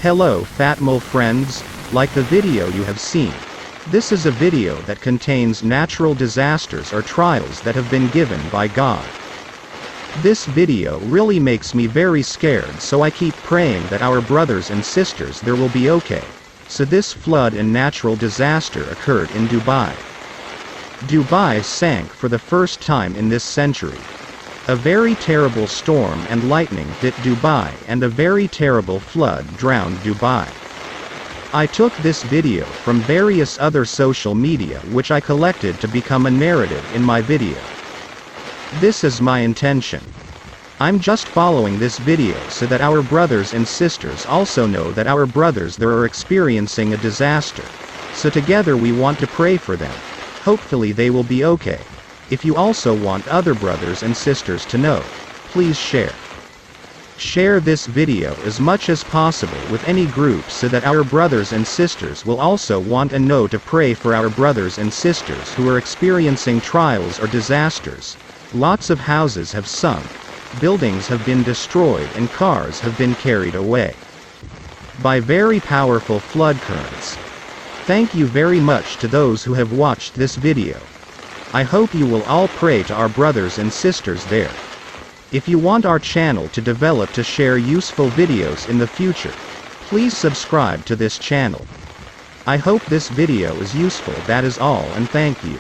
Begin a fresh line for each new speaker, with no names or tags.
Hello Fatmul friends, like the video you have seen. This is a video that contains natural disasters or trials that have been given by God. This video really makes me very scared, so I keep praying that our brothers and sisters there will be okay. So this flood and natural disaster occurred in Dubai. Dubai sank for the first time in this century. A very terrible storm and lightning hit Dubai and a very terrible flood drowned Dubai. I took this video from various other social media which I collected to become a narrative in my video. This is my intention. I'm just following this video so that our brothers and sisters also know that our brothers there are experiencing a disaster. So together we want to pray for them. Hopefully they will be okay. If you also want other brothers and sisters to know, please share. Share this video as much as possible with any group so that our brothers and sisters will also want and know to pray for our brothers and sisters who are experiencing trials or disasters. Lots of houses have sunk, buildings have been destroyed and cars have been carried away by very powerful flood currents. Thank you very much to those who have watched this video. I hope you will all pray to our brothers and sisters there. If you want our channel to develop to share useful videos in the future, please subscribe to this channel. I hope this video is useful. That is all, and thank you.